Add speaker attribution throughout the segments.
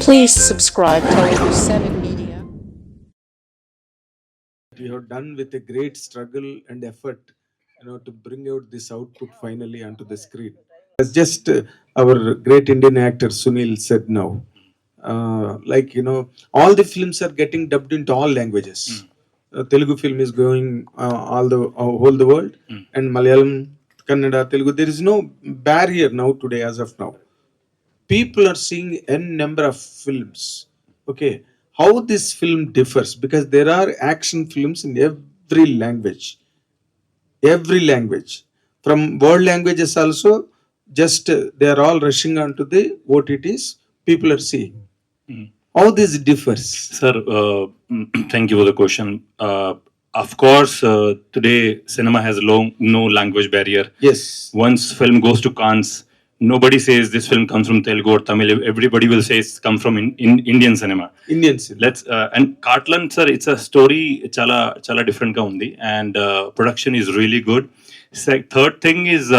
Speaker 1: Please subscribe Telugu 7 Media.
Speaker 2: You have done with a great struggle and effort, to bring out this output finally onto the screen. As just our great Indian actor Sunil said now, all the films are getting dubbed into all languages. Telugu film is going all the world, and Malayalam, Kannada, Telugu. There is no barrier now today as of now. People are seeing n number of films. Okay, how this film differs, because there are action films in every language from world languages also. Just they are all rushing onto the OTTs. People are seeing how this differs.
Speaker 3: Sir, thank you for the question. Of course, today cinema has no language barrier.
Speaker 2: Yes.
Speaker 3: Once film goes to Cannes, nobody says this film comes from Telugu or Tamil. Everybody will say it's come from in Indian cinema.
Speaker 2: Indian cinema.
Speaker 3: Let's and Cartland, sir, it's a story chala different ga undi, and production is really good. Third thing is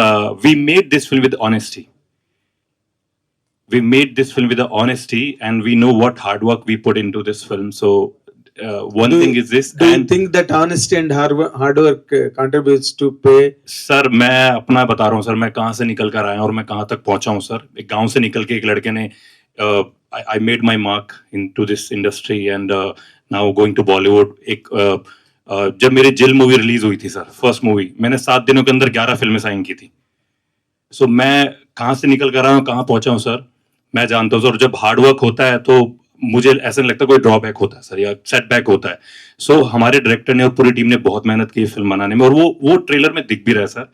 Speaker 3: we made this film with honesty. We made this film with the honesty, and we know what hard work we put into this film. So one thing is this.
Speaker 2: Do you think that honesty and hard work contributes to pay?
Speaker 3: Sir मैं अपना बता रहा हूँ sir, मैं कहाँ से निकल कर आया और मैं कहाँ तक पहुँचा हूँ सर. एक गांव से निकल के एक लड़के ने I made my mark into this industry and now going to Bollywood. एक जब मेरी जिल मूवी रिलीज हुई थी सर, फर्स्ट मूवी, मैंने 7 दिनों के अंदर 11 फिल्में साइन की थी. सो मैं कहाँ से निकल कर आया हूँ, कहाँ पहुँचा हूँ सर, मैं जानता हूँ सर. जब हार्ड वर्क होता है तो मुझे ऐसा नहीं लगता कोई ड्रॉबैक होता है सर या सेटबैक होता है. सो हमारे डायरेक्टर ने और पूरी टीम ने बहुत मेहनत की फिल्म बनाने में, और वो ट्रेलर में दिख भी रहा है सर.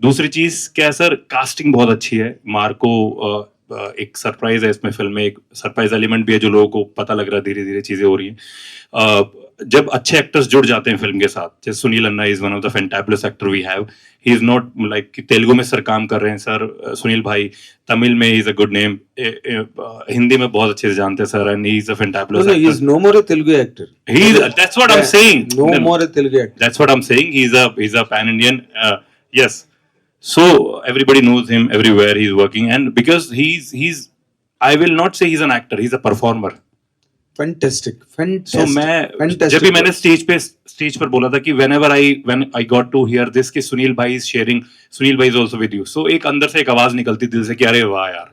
Speaker 3: दूसरी चीज क्या है सर, कास्टिंग बहुत अच्छी है. मार्को एक सरप्राइज है इसमें, फिल्म में एक सरप्राइज एलिमेंट भी है जो लोगों को पता लग रहा है. धीरे धीरे चीजें हो रही हैं. जब अच्छे एक्टर्स जुड़ जाते हैं फिल्म के साथ, जैसे Sunil Anna is one of the fantabulous actor we have. He is not like कि तेलुगु में सर काम कर रहे हैं सर सुनील भाई, तमिल में is a good name, Hindi में बहुत अच्छे से जानते हैं sir, and he is a fantabulous
Speaker 2: actor. He is no more a Telugu actor.
Speaker 3: That's what I'm saying.
Speaker 2: No more a Telugu actor.
Speaker 3: That's what I'm saying. He's a pan Indian. Yes. So everybody knows him everywhere he's working, and because he's I will not say he's an actor, he's a performer.
Speaker 2: Fantastic.
Speaker 3: So मैं जब भी मैंने stage पर बोला था कि when I got to hear this कि सुनील भाई is sharing, सुनील भाई is also with you, so एक अंदर से एक आवाज निकलती दिल से कि अरे वाह यार.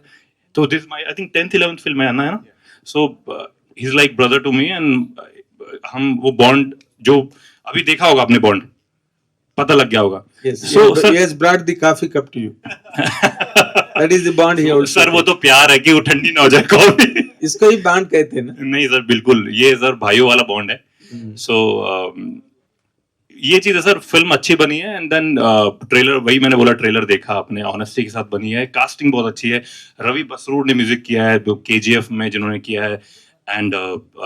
Speaker 3: तो this my I think 10th 11th film है ना. So he's like brother to me, and हम वो bond जो अभी देखा होगा आपने, bond पता लग गया होगा.
Speaker 2: Yes. So he has brought the coffee cup to you. That is the bond he also.
Speaker 3: Sir वो तो प्यार है कि वो ठंडी ना हो जाए कॉफी.
Speaker 2: इसको ही बॉन्ड कहते हैं ना.
Speaker 3: नहीं सर, बिल्कुल ये सर भाइयों वाला बॉन्ड है. सो ये चीज है सर. फिल्म अच्छी बनी है, एंड देन ट्रेलर, वही मैंने बोला, ट्रेलर देखा आपने, ऑनेस्टी के साथ बनी है. कास्टिंग बहुत अच्छी है. रवि बसरूर ने म्यूजिक किया है, KGF में जिन्होंने किया है, एंड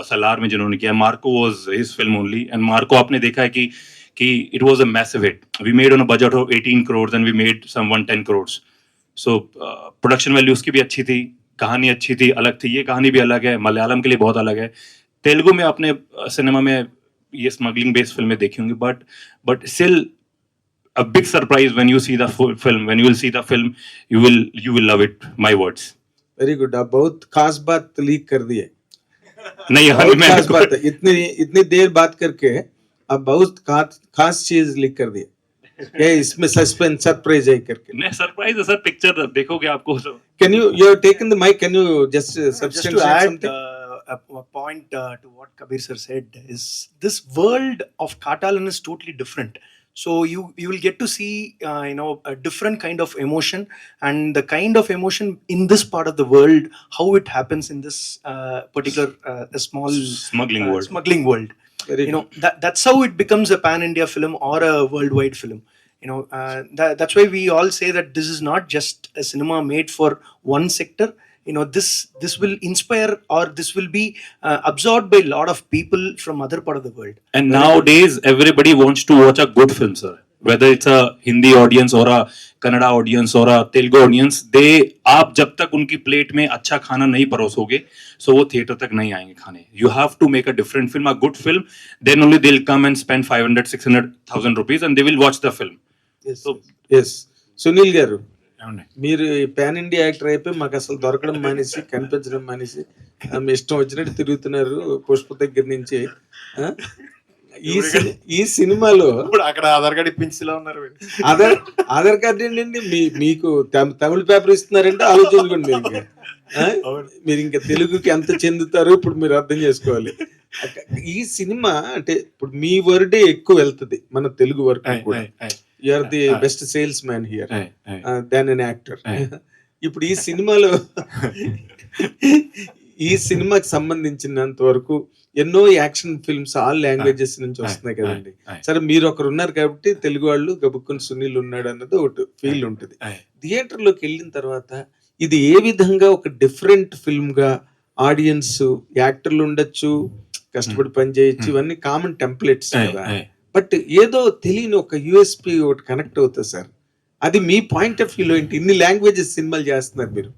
Speaker 3: सलार में जिन्होंने किया है. Marco was his film only, and Marco आपने देखा है कि it was a massive hit. We made on a budget of 18 crores and we made some 110 crores. So production value उसकी भी अच्छी थी, कहानी अच्छी थी, अलग थी. ये कहानी भी अलग है, मलयालम के लिए बहुत अलग है. तेलुगु में आपने सिनेमा में ये स्मगलिंग बेस्ड फिल्में देखी होंगी, but still a big surprise when you see the full film. When you will see the film, you will love it. My words.
Speaker 2: Very good. आप बहुत खास बात लीक कर दी है.
Speaker 3: नहीं,
Speaker 2: बहुत खास बात है. इतनी देर बात करके आप बहुत खास चीज लीक कर दी है. इसमें सस्पेंस सरप्राइज है करके.
Speaker 3: नहीं सरप्राइज है सर, पिक्चर देखोगे आपको.
Speaker 2: Can you have taken the mic? Can you just substantiate something?
Speaker 4: A point to what Kabir sir said is this world of Katalan is totally different. So you will get to see a different kind of emotion, and the kind of emotion in this part of the world, how it happens in this particular small smuggling world. That's how it becomes a pan India film or a worldwide film. That's why we all say that this is not just a cinema made for one sector. This will inspire, or this will be absorbed by a lot of people from other part of the world.
Speaker 3: And nowadays everybody wants to watch a good film, sir. Whether it's a Hindi audience or a Kannada audience or a Telugu audience, आप जब तक उनकी plate में अच्छा खाना नहीं परोसोगे, so वो theatre तक नहीं आएंगे खाने. You have to make a different film, a good film, then only they'll come and spend 500-600,000 rupees and they will watch the film.
Speaker 2: Yes. So, yes. Sunil garu,
Speaker 5: ఏమండి
Speaker 2: మీరు పాన్ ఇండియా యాక్టర్ అయిపోయి మాకు అసలు దొరకడం మానేసి కనిపించడం మానేసి మీ ఇష్టం వచ్చినట్టు తిరుగుతున్నారు పుష్ప దగ్గర నుంచి. ఆ? ఈ సినిమాలో
Speaker 5: ఇప్పుడు అక్కడ ఆధార్ కార్డు ఇప్పించేలా ఉన్నారు వీళ్ళు.
Speaker 2: ఆధార్ కార్డు ఏంటండి మీకు తమిళ పేపర్ ఇస్తున్నారంటే ఆలోచించుకోండి మీరు ఇంకా. ఆ? మీరు ఇంకా తెలుగుకి ఎంత చెందుతారో ఇప్పుడు మీరు అర్థం చేసుకోవాలి. ఈ సినిమా అంటే ఇప్పుడు మీ వర్డే ఎక్కువ వెళ్తుంది మన తెలుగు వర్క్ కూడా. You are the best salesman here than an actor. ఇప్పుడు ఈ సినిమాకి సంబంధించినంత వరకు ఎన్నో యాక్షన్ ఫిల్మ్స్ ఆల్ లాంగ్వేజెస్ నుంచి వస్తున్నాయి కదండి. సరే మీరు ఒకరు ఉన్నారు కాబట్టి తెలుగు వాళ్ళు గబుక్కుని సునీల్ ఉన్నాడు అన్నది ఒకటి ఫీల్ ఉంటుంది. థియేటర్ లోకి వెళ్ళిన తర్వాత ఇది ఏ విధంగా ఒక డిఫరెంట్ ఫిల్మ్ గా ఆడియన్స్ యాక్టర్లు ఉండొచ్చు, కష్టపడి పని చేయొచ్చు, ఇవన్నీ కామన్ టెంప్లెట్స్ కదా. బట్ ఏదో తెలియని ఒక యూఎస్పి ఒకటి కనెక్ట్ అవుతుంది సార్. అది మీ పాయింట్ ఆఫ్ వ్యూలో ఏంటి? ఇన్ని లాంగ్వేజెస్ సినిమాలు చేస్తున్నారు మీరు.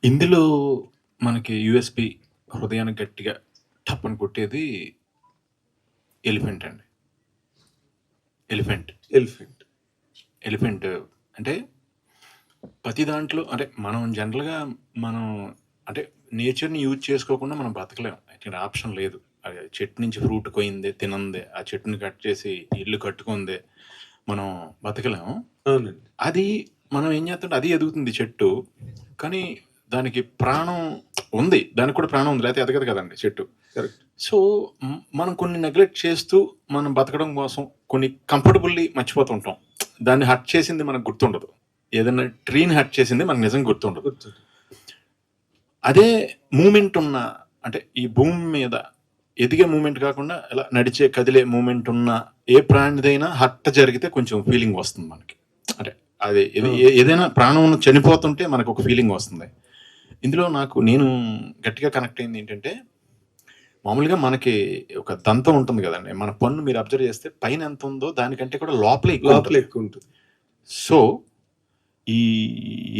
Speaker 5: ఇందులో మనకి యూఎస్పి హృదయానికి గట్టిగా టప్ అని కొట్టేది ఎలిఫెంట్ అండి. ఎలిఫెంట్ అంటే ప్రతి దాంట్లో అంటే మనం జనరల్గా మనం అంటే నేచర్ని యూజ్ చేసుకోకుండా మనం బతకలేం. యాక్చువల్లీ ఆప్షన్ లేదు. అది చెట్టు నుంచి ఫ్రూట్ కోయిందే తినందే, ఆ చెట్టుని కట్ చేసి ఇల్లు కట్టుకుందే మనం బతకలేము. అది మనం ఏం చేస్తుంటే అది ఎదుగుతుంది చెట్టు, కానీ దానికి ప్రాణం ఉంది, దానికి కూడా ప్రాణం ఉంది, లేకపోతే ఎదగదు కదండి చెట్టు. సో మనం కొన్ని నెగ్లెక్ట్ చేస్తూ మనం బతకడం కోసం కొన్ని కంఫర్టబుల్లీ మర్చిపోతుంటాం. దాన్ని హర్ట్ చేసింది మనకు గుర్తుండదు. ఏదైనా ట్రీని హర్ట్ చేసింది మనకు నిజంగా గుర్తుండదు. అదే మూమెంట్ ఉన్న అంటే ఈ భూమి మీద ఎదిగే మూమెంట్ కాకుండా ఇలా నడిచే కదిలే మూమెంట్ ఉన్న ఏ ప్రాణిదైనా హర్ట్ జరిగితే కొంచెం ఫీలింగ్ వస్తుంది మనకి. అంటే అది ఏదైనా ప్రాణం చనిపోతుంటే మనకు ఒక ఫీలింగ్ వస్తుంది. ఇందులో నేను గట్టిగా కనెక్ట్ అయింది ఏంటంటే, మామూలుగా మనకి ఒక దంతం ఉంటుంది కదండి, మన పన్ను మీరు అబ్జర్వ్ చేస్తే పైన ఎంత ఉందో దానికంటే కూడా లోపల ఎక్కువ ఉంటుంది. సో ఈ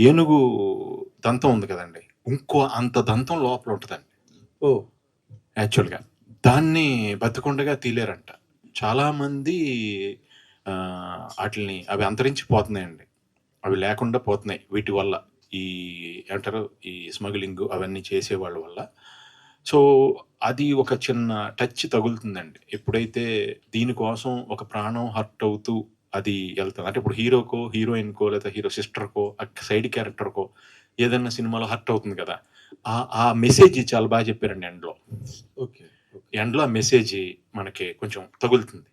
Speaker 5: ఏనుగు దంతం ఉంది కదండి, ఇంకో అంత దంతం లోపల ఉంటుందండి. యాక్చువల్గా దాన్ని బతికొండగా తీలేరంట చాలామంది. వాటిని అవి అంతరించిపోతున్నాయండి, అవి లేకుండా పోతున్నాయి వీటి వల్ల, ఈ ఏమంటారు ఈ స్మగ్లింగ్ అవన్నీ చేసేవాళ్ళ వల్ల. సో అది ఒక చిన్న టచ్ తగులుతుందండి ఎప్పుడైతే దీనికోసం ఒక ప్రాణం హర్ట్ అవుతూ అది వెళ్తుంది. అంటే ఇప్పుడు హీరోకో హీరోయిన్కో లేదా హీరో సిస్టర్కో సైడ్ క్యారెక్టర్కో ఏదైనా సినిమాలో హర్ట్ అవుతుంది కదా, ఆ మెసేజ్ చాలా బాగా చెప్పారండి ఎండ్లో ఆ మెసేజ్ మనకి కొంచెం తగులుతుంది.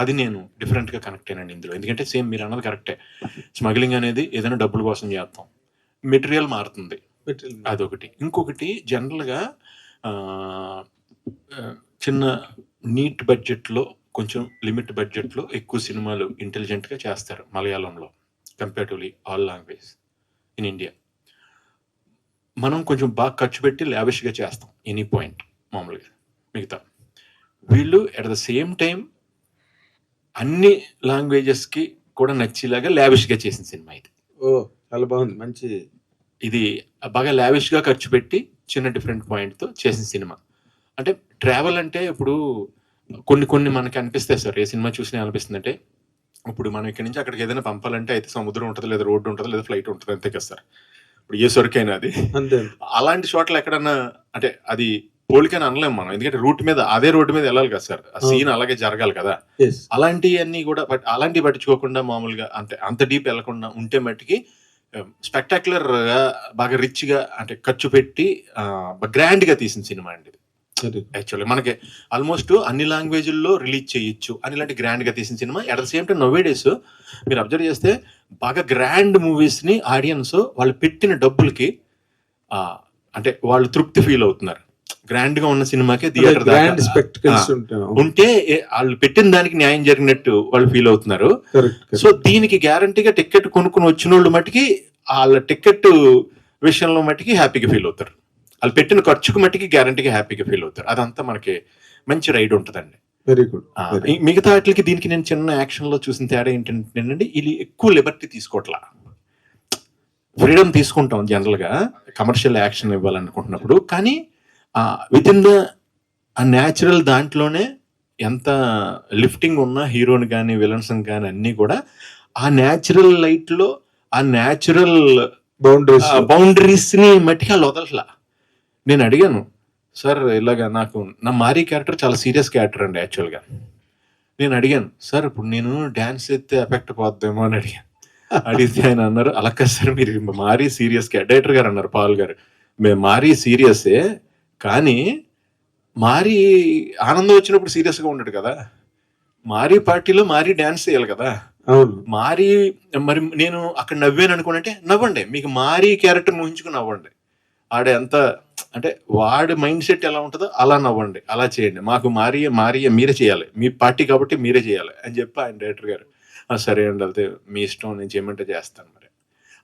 Speaker 5: అది నేను డిఫరెంట్గా కనెక్ట్ అయినండి ఇందులో. ఎందుకంటే సేమ్ మీరు అన్నది కరెక్టే, స్మగ్లింగ్ అనేది ఏదైనా డబ్బుల కోసం చేస్తాం, మెటీరియల్ మారుతుంది, అదొకటి. ఇంకొకటి జనరల్గా చిన్న నీట్ బడ్జెట్లో కొంచెం లిమిట్ బడ్జెట్లో ఎక్కువ సినిమాలు ఇంటెలిజెంట్గా చేస్తారు మలయాళంలో comparatively all language in India. మనం కొంచెం బాగా ఖర్చు పెట్టి లావిష్గా చేస్తాం ఎనీ పాయింట్ మామూలుగా. మిగతా వీళ్ళు అట్ ద సేమ్ టైం అన్ని లాంగ్వేజెస్కి కూడా నచ్చేలాగా లావిష్గా చేసిన సినిమా ఇది.
Speaker 2: చాలా బాగుంది, మంచి.
Speaker 5: ఇది బాగా లావిష్గా ఖర్చు పెట్టి చిన్న డిఫరెంట్ పాయింట్తో చేసిన సినిమా. అంటే ట్రావెల్ అంటే ఇప్పుడు కొన్ని మనకి అనిపిస్తాయి సార్, ఏ సినిమా చూసినా అనిపిస్తుంది అంటే, ఇప్పుడు మనం ఇక్కడి నుంచి అక్కడికి ఏదైనా పంపాలంటే అయితే సముద్రం ఉంటుంది, లేదా రోడ్డు ఉంటుంది, లేదా ఫ్లైట్ ఉంటుంది, అంతే కదా సార్. ఇప్పుడు ఏ సొరకైనా అది అలాంటి చోట్ల ఎక్కడన్నా అంటే అది పోలికని అనలేము మనం, ఎందుకంటే రూట్ మీద అదే రోడ్డు మీద వెళ్ళాలి కదా సార్, ఆ సీన్ అలాగే జరగాలి కదా. అలాంటివన్నీ కూడా అలాంటివి పట్టించుకోకుండా మామూలుగా అంత డీప్ వెళ్ళకుండా ఉంటే మట్టికి స్పెక్టాక్యులర్ గా బాగా రిచ్ గా అంటే ఖర్చు పెట్టి గ్రాండ్ గా తీసిన సినిమా అండి. యాక్చువల్లీ మనకి ఆల్మోస్ట్ అన్ని లాంగ్వేజ్ల్లో రిలీజ్ చేయొచ్చు అని ఇలాంటి గ్రాండ్ గా తీసిన cinema. At the same time now days మీరు అబ్జర్వ్ చేస్తే బాగా గ్రాండ్ మూవీస్ ని ఆడియన్స్ వాళ్ళు పెట్టిన డబ్బులకి అంటే వాళ్ళు తృప్తి ఫీల్ అవుతున్నారు. గ్రాండ్ గా ఉన్న సినిమాకే థియేటర్ ఉంటే వాళ్ళు పెట్టిన దానికి న్యాయం జరిగినట్టు వాళ్ళు ఫీల్ అవుతున్నారు. సో దీనికి గ్యారంటీగా టికెట్ కొనుక్కుని వచ్చిన వాళ్ళు మట్టికి వాళ్ళ టికెట్ విషయంలో మట్టికి హ్యాపీగా ఫీల్ అవుతారు, వాళ్ళు పెట్టిన ఖర్చుకు మట్టికి గ్యారంటీగా హ్యాపీగా ఫీల్ అవుతారు. అదంతా మనకి మంచి రైడ్ ఉంటుందండి.
Speaker 2: Very good.
Speaker 5: మిగతా వాటికి దీనికి నేను చిన్న యాక్షన్ లో చూసిన తేడా ఏంటంటే, ఇది ఎక్కువ లిబర్టీ తీసుకోవట్లా, ఫ్రీడమ్ తీసుకుంటాం జనరల్ గా కమర్షియల్ యాక్షన్ ఇవ్వాలనుకుంటున్నప్పుడు, కానీ విత్ ఇన్ ద న్యాచురల్ దాంట్లోనే ఎంత లిఫ్టింగ్ ఉన్నా హీరోని కానీ విలన్స్ కానీ అన్నీ కూడా ఆ న్యాచురల్ లైట్ లో ఆ న్యాచురల్
Speaker 2: బౌండరీస్
Speaker 5: బౌండరీస్ ని మట్టికి వాళ్ళు వదలట్లా. నేను అడిగాను, సార్ ఇలాగా నాకు నా మారీ క్యారెక్టర్ చాలా సీరియస్ క్యారెక్టర్ అండి యాక్చువల్గా. నేను అడిగాను, సార్ ఇప్పుడు నేను డ్యాన్స్ ఎత్తే ఎఫెక్ట్ పోద్దేమో అని అడిగాను. అడిగితే ఆయన అన్నారు, అలా కాదు సార్, మీరు మారీ సీరియస్ డైరెక్టర్ గారు అన్నారు, పాల్ గారు, మేము మారీ సీరియసే, కానీ మారీ ఆనందం వచ్చినప్పుడు సీరియస్ గా ఉండడు కదా, మారీ పార్టీలో మారీ డాన్స్ చేయాలి కదా,
Speaker 2: అవును
Speaker 5: మారీ మరి నేను అక్కడ నవ్వాను అనుకోనంటే నవ్వండి, మీకు మారీ క్యారెక్టర్ ఊహించుకుని నవ్వండి, ఆడ ఎంత అంటే వాడి మైండ్ సెట్ ఎలా ఉంటుందో అలా నవ్వండి, అలా చేయండి, మాకు మారీ మీరే చేయాలి, మీ పార్టీ కాబట్టి మీరే చేయాలి అని చెప్పి ఆయన డైరెక్టర్ గారు, సరే అండి వెళ్తే మీ ఇష్టం, నేను చేయమంటే చేస్తాను. మరి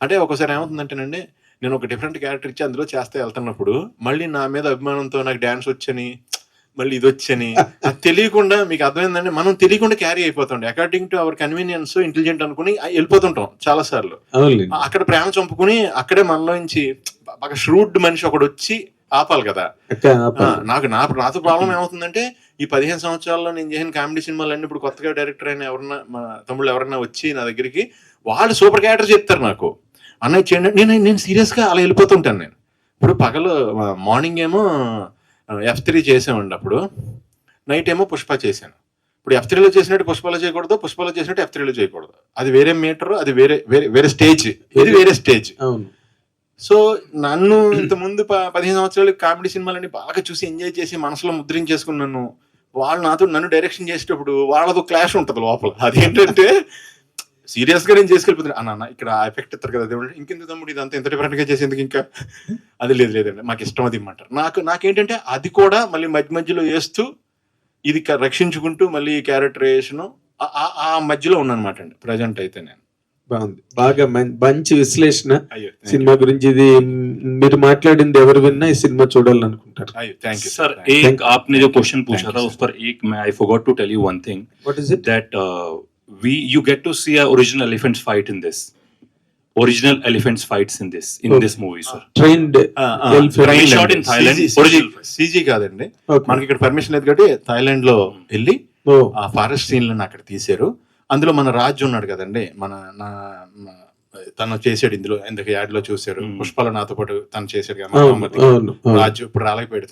Speaker 5: అంటే ఒకసారి ఏమవుతుందంటేనండి, నేను ఒక డిఫరెంట్ క్యారెక్టర్ ఇచ్చి అందులో చేస్తే వెళ్తున్నప్పుడు మళ్ళీ నా మీద అభిమానంతో నాకు డాన్స్ వచ్చని మళ్ళీ ఇది వచ్చని అది తెలియకుండా, మీకు అర్థమైందండి, మనం తెలియకుండా క్యారీ అయిపోతాం according to our convenience, intelligent అనుకుని వెళ్ళిపోతుంటాం చాలా సార్లు. అక్కడ ప్రేమ చంపుకుని అక్కడే మనలో నుంచి బాగా ష్రూడ్ మనిషి ఒకడు వచ్చి ఆపాలి కదా. నాతో ప్రాబ్లం ఏమవుతుందంటే, ఈ 15 సంవత్సరాల్లో నేను చేసిన కామెడీ సినిమాలన్నీ ఇప్పుడు కొత్తగా డైరెక్టర్ అయిన ఎవరన్నా మా తమ్ముళ్ళు ఎవరన్నా వచ్చి నా దగ్గరికి వాళ్ళు సూపర్ క్యారెక్టర్ చెప్తారు నాకు, అన్నయ్య చేయండి, నేను సీరియస్గా అలా వెళ్ళిపోతుంటాను. నేను ఇప్పుడు పగలు మార్నింగ్ ఏమో F3 చేసామండి, అప్పుడు నైట్ ఏమో పుష్ప చేశాను. ఇప్పుడు F3లో చేసినట్టు పుష్పలో చేయకూడదు, పుష్పలో చేసినట్టు F3లో చేయకూడదు, అది వేరే మీటర్, అది వేరే స్టేజ్, ఇది వేరే స్టేజ్. సో నన్ను ఇంతకుముందు 15 సంవత్సరాలు కామెడీ సినిమాలన్నీ బాగా చూసి ఎంజాయ్ చేసి మనసులో ముద్రించేసుకున్నాను. వాళ్ళు నన్ను డైరెక్షన్ చేసేటప్పుడు వాళ్ళతో క్లాష్ ఉంటుంది లోపల. అదేంటంటే సీరియస్ గా నేను చేసుకెళ్ళిపోతున్నాను, అన్న ఇక్కడ ఆ ఎఫెక్ట్ ఇస్తారు కదా, ఇంకెందుకు తమ్ముడు ఇదంతా ఇంత డిఫరెంట్ గా చేసేందుకు, ఇంకా అది లేదండి మాకు ఇష్టం అది ఇమ్మంటారు. నాకేంటంటే అది కూడా మళ్ళీ మధ్యలో వేస్తూ ఇది రక్షించుకుంటూ మళ్ళీ క్యారెక్టరైజేషన్ ఆ మధ్యలో ఉన్నానమాట అండి ప్రజెంట్ అయితే. నేను
Speaker 2: బాగుంది, బాగా మంచి విశ్లేషణ సినిమా గురించి. ఇది మీరు మాట్లాడింది ఎవరు విన్నా ఈ సినిమా చూడాలనుకుంటారు.
Speaker 5: Thank you
Speaker 3: sir. एक आपने जो क्वेश्चन पूछा था उस पर एक मैं I forgot to tell you one thing.
Speaker 2: What is it?
Speaker 3: That you get to see a original elephants fight in this. Original elephants fights in this movie, sir.
Speaker 2: Trained
Speaker 3: We shot in Thailand. Original
Speaker 5: CG కాదండి,
Speaker 2: Okay.
Speaker 5: మనకి ఇక్కడ permission లేదు కాబట్టి Thailand లో వెళ్ళి ఆ forest సీన్లను అక్కడ తీశారు. అందులో మన రాజు ఉన్నాడు కదండి, తను చేసాడు ఇందులో, ఎందుకు యాడ్ లో చూసారు, పుష్పలో నాతో పాటు తను చేశాడు కదా రాజు, ఇప్పుడు రాలేకపోయాడు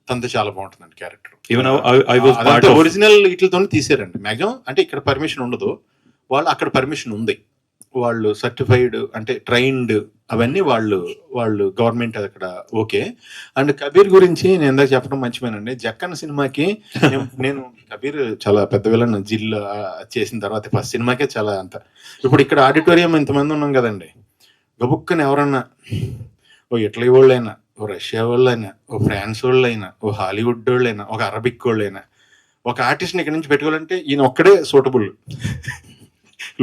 Speaker 5: తనతో చాలా బాగుంటుందండి character.
Speaker 3: Even I was part of
Speaker 5: original వీటితో తీసారండి మాక్సిమం. అంటే ఇక్కడ పర్మిషన్ ఉండదు, వాళ్ళు అక్కడ పర్మిషన్ ఉంది, వాళ్ళు సర్టిఫైడ్ అంటే ట్రైన్డ్, అవన్నీ వాళ్ళు గవర్నమెంట్ అక్కడ ఓకే. అండ్ కబీర్ గురించి నేను ఇందాక చెప్పడం మర్చిపోయానండి, జక్కన్న సినిమాకి నేను కబీర్ చాలా పెద్ద విలన్ జిల్లా చేసిన తర్వాత ఫస్ట్ సినిమాకే చాలా అంత. ఇప్పుడు ఇక్కడ ఆడిటోరియం ఇంతమంది ఉన్నాం కదండి, గబుక్కని ఎవరన్నా ఓ ఇటలీ వాళ్ళైనా, ఓ రష్యా వాళ్ళైనా, ఓ ఫ్రాన్స్ వాళ్ళైనా, ఓ హాలీవుడ్ వాళ్ళైనా, ఒక అరబిక్ వాళ్ళైనా ఒక ఆర్టిస్ట్ని ఇక్కడ నుంచి పెట్టుకోవాలంటే ఈయన ఒక్కడే సూటబుల్.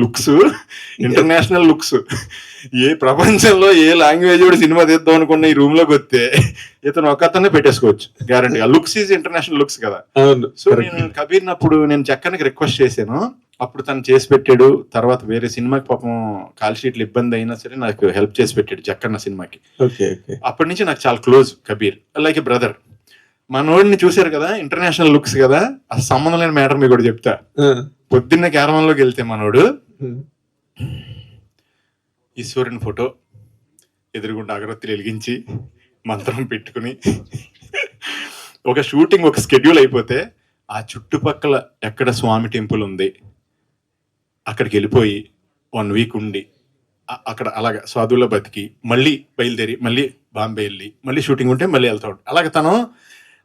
Speaker 5: లుక్స్ ఇంటర్నేషనల్ లుక్స్, ఏ ప్రపంచంలో ఏ లాంగ్వేజ్ కూడా సినిమా తీద్దాం అనుకున్న ఈ రూమ్ లోకి వస్తే ఇతను ఒక అతనే పెట్టేసుకోవచ్చు గ్యారంటీగా. లుక్స్ ఈజ్ ఇంటర్నేషనల్ లుక్స్ కదా. సో నేను కబీర్ అప్పుడు నేను జక్కన్కి రిక్వెస్ట్ చేశాను, అప్పుడు తను చేసి పెట్టాడు. తర్వాత వేరే సినిమాకి పాపం కాల్ షీట్లు ఇబ్బంది అయినా సరే నాకు హెల్ప్ చేసి పెట్టాడు జక్కన్న సినిమాకి. అప్పటి నుంచి నాకు చాలా close Kabir, like a brother. మనోడిని చూశారు కదా, ఇంటర్నేషనల్ లుక్స్ కదా, అసలు సంబంధం లేని మ్యాటర్ మీకు కూడా చెప్తా. పొద్దున్న క్యారవాన్లోకి వెళ్తే మనోడు ఈశ్వరుని ఫోటో ఎదురుగుండా అగరత్తులు వెలిగించి మంత్రం పెట్టుకుని ఒక షూటింగ్ ఒక స్కెడ్యూల్ అయిపోతే ఆ చుట్టుపక్కల ఎక్కడ స్వామి టెంపుల్ ఉంది అక్కడికి వెళ్ళిపోయి 1 వీక్ ఉండి అక్కడ అలాగ సాధువులో బతికి మళ్ళీ బయలుదేరి మళ్ళీ బాంబే వెళ్ళి మళ్ళీ షూటింగ్ ఉంటే మళ్ళీ వెళ్తా ఉంటాడు. అలాగే తను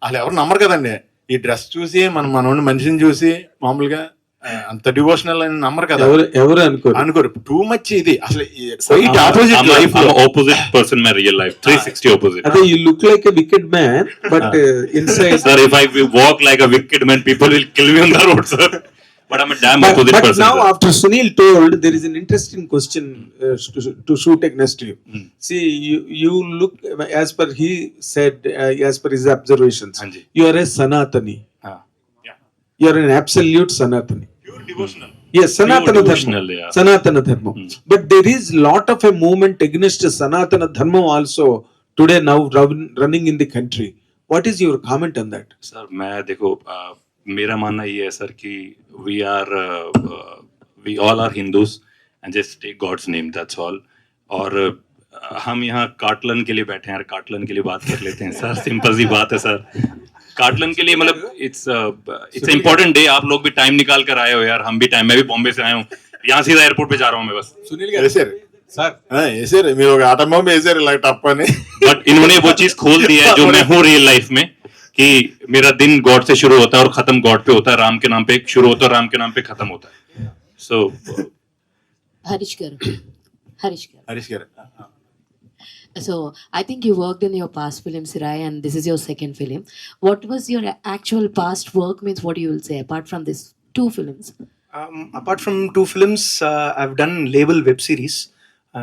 Speaker 5: వాళ్ళు ఎవరు నమ్మరు కదండి, ఈ డ్రెస్ చూసి మనోడిని మనిషిని చూసి మామూలుగా అంత డివోషనల్ అని నమ్మరు కదా,
Speaker 2: ఎవరు
Speaker 5: అనుకోరు. టూ మచ్ ఇది అసలు
Speaker 3: opposite person my real life 360 opposite.
Speaker 2: You look like a wicked man, but inside
Speaker 3: sir, if I walk like a wicked man, people will kill me on the road, sir. But I'm a damn opposite
Speaker 2: but
Speaker 3: person.
Speaker 2: Now sir. After Sunil told, there is an interesting question to shoot against you. See, you look, as per he said, as per his observations,
Speaker 3: Anji.
Speaker 2: you are a Sanatani.
Speaker 5: Yeah.
Speaker 2: You are an absolute Sanatani.
Speaker 5: Pure devotional.
Speaker 2: Yes, Sanatana Dharma.
Speaker 3: Yeah.
Speaker 2: Sanatana Dharma. But there is lot of a movement against Sanatana Dharma also today now running in the country. What is your comment on that?
Speaker 3: Sir मैं देखो मेरा मानना ये है sir कि we all are Hindus and just take God's name, that's all. और हम यहाँ कार्टलन के लिए बैठे हैं यार, कार्टलन के लिए बात कर लेते हैं सर, सिंपल सी बात है सर. कार्टलन के लिए मतलब इट्स इम्पोर्टेंट डे. आप लोग भी टाइम निकाल कर आए हो यार, हम भी टाइम, मैं भी बॉम्बे से आया हूँ, यहाँ सीधा एयरपोर्ट पे जा रहा हूँ मैं बस.
Speaker 2: సునీల్ గారు
Speaker 5: వేసారు
Speaker 2: సార్
Speaker 5: వేసారు మీరు ఒక ఆటం బాంబు వేసారు ఇలా టప్ అని.
Speaker 3: बट इन्होंने वो चीज खोल दी है जो मैं हूँ रियल लाइफ में, कि मेरा दिन गॉड से शुरू होता है और खत्म गॉड पे होता है. राम के नाम पे शुरू होता है, राम के नाम पे खत्म होता है. सो
Speaker 6: Harish garu.
Speaker 5: హరీష్ గారు
Speaker 6: So I think you worked in your past film, Sirai, and this is your second film. What was your actual past work? Means what you will say apart from these two films?
Speaker 4: Apart from 2 films, I've done label web series,